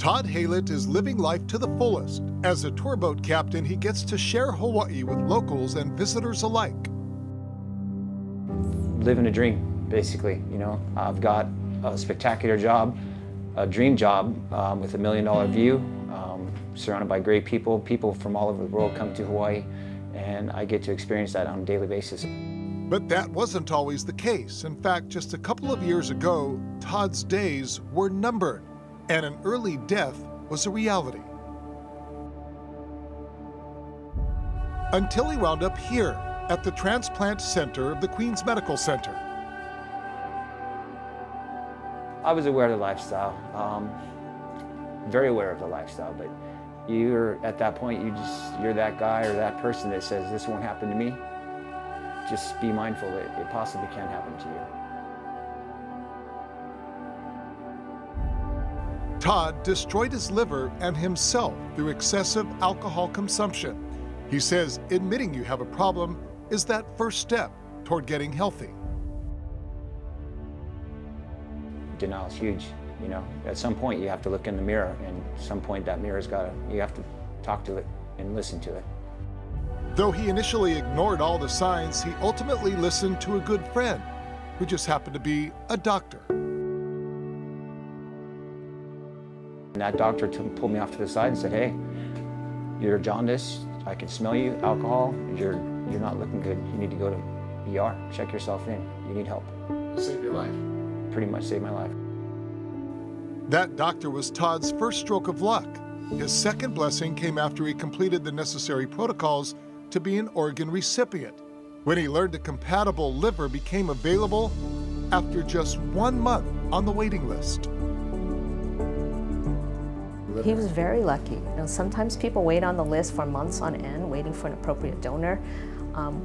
Todd Haylett is living life to the fullest. As a tour boat captain, he gets to share Hawaii with locals and visitors alike. Living a dream, basically. You know, I've got a spectacular job, a dream job with $1 million view, surrounded by great people. People from all over the world come to Hawaii, and I get to experience that on a daily basis. But that wasn't always the case. In fact, just a couple of years ago, Todd's days were numbered, and an early death was a reality. Until he wound up here at the transplant center of the Queens Medical Center. I was aware of the lifestyle, very aware of the lifestyle, but you're at that point, you're that guy or that person that says, this won't happen to me. Just be mindful that it possibly can happen to you. Todd destroyed his liver and himself through excessive alcohol consumption. He says admitting you have a problem is that first step toward getting healthy. Denial is huge, you know. At some point you have to look in the mirror, and at some point that mirror's you have to talk to it and listen to it. Though he initially ignored all the signs, he ultimately listened to a good friend who just happened to be a doctor. And that doctor pulled me off to the side and said, hey, you're jaundiced, I can smell you, alcohol, you're not looking good, you need to go to ER, check yourself in, you need help. Save your life. Pretty much saved my life. That doctor was Todd's first stroke of luck. His second blessing came after he completed the necessary protocols to be an organ recipient, when he learned a compatible liver became available after just 1 month on the waiting list. He was very lucky. You know, sometimes people wait on the list for months on end waiting for an appropriate donor.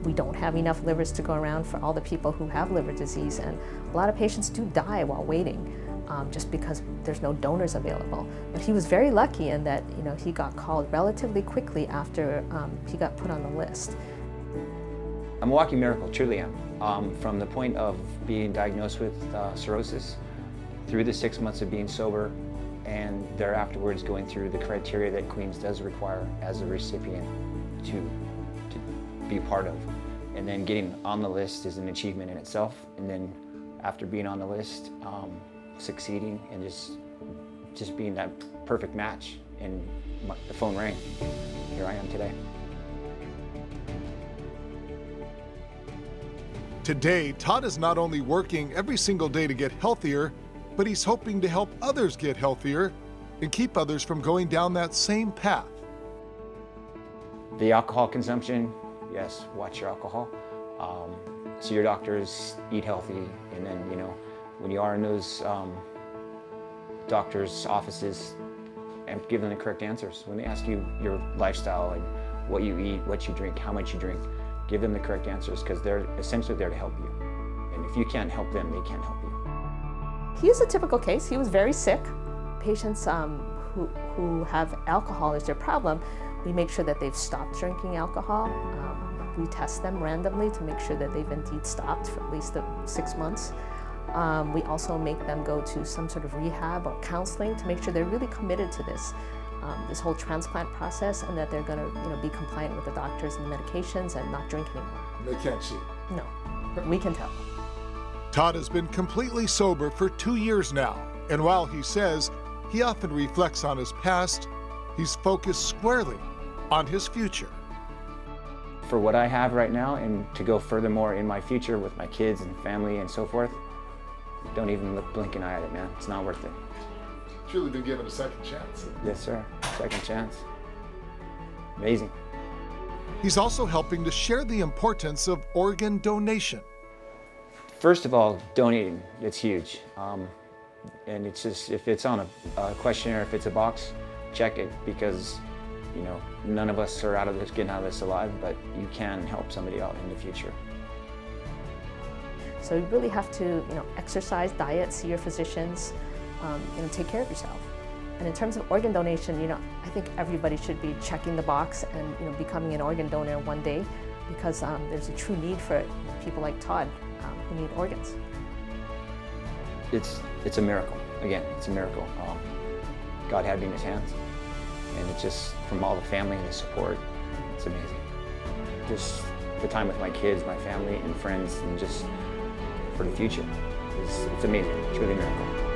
We don't have enough livers to go around for all the people who have liver disease, and a lot of patients do die while waiting just because there's no donors available. But he was very lucky in that, you know, he got called relatively quickly after he got put on the list. I'm a walking miracle, truly am. From the point of being diagnosed with cirrhosis, through the 6 months of being sober, and thereafterwards going through the criteria that Queens does require as a recipient to be part of. And then getting on the list is an achievement in itself. And then after being on the list, succeeding and just being that perfect match, and the phone rang. Here I am today. Today, Todd is not only working every single day to get healthier, but he's hoping to help others get healthier and keep others from going down that same path. The alcohol consumption, yes, watch your alcohol. See your doctors, eat healthy, and then, you know, when you are in those doctors' offices, and give them the correct answers. When they ask you your lifestyle and what you eat, what you drink, how much you drink, give them the correct answers, because they're essentially there to help you. And if you can't help them, they can't help you. He is a typical case. He was very sick. Patients who have alcohol as their problem, we make sure that they've stopped drinking alcohol. We test them randomly to make sure that they've indeed stopped for at least 6 months. We also make them go to some sort of rehab or counseling to make sure they're really committed to this whole transplant process, and that they're going to, you know, be compliant with the doctors and the medications and not drink anymore. They can't see. No, we can tell. Todd has been completely sober for 2 years now, and while he says he often reflects on his past, he's focused squarely on his future. For what I have right now, and to go furthermore in my future with my kids and family and so forth, don't even blink an eye at it, man. It's not worth it. Truly been given a second chance. Yes, sir. Second chance. Amazing. He's also helping to share the importance of organ donation. First of all, donating, it's huge. And it's just, if it's on a questionnaire, if it's a box, check it, because, you know, none of us are getting out of this alive, but you can help somebody out in the future. So you really have to, you know, exercise, diet, see your physicians, you know, take care of yourself. And in terms of organ donation, you know, I think everybody should be checking the box and, you know, becoming an organ donor one day, because there's a true need for people like Todd who need organs. It's a miracle. Again, it's a miracle. God had me in his hands. And it's just, from all the family and the support, it's amazing. Just the time with my kids, my family and friends, and just for the future, it's amazing, truly a miracle.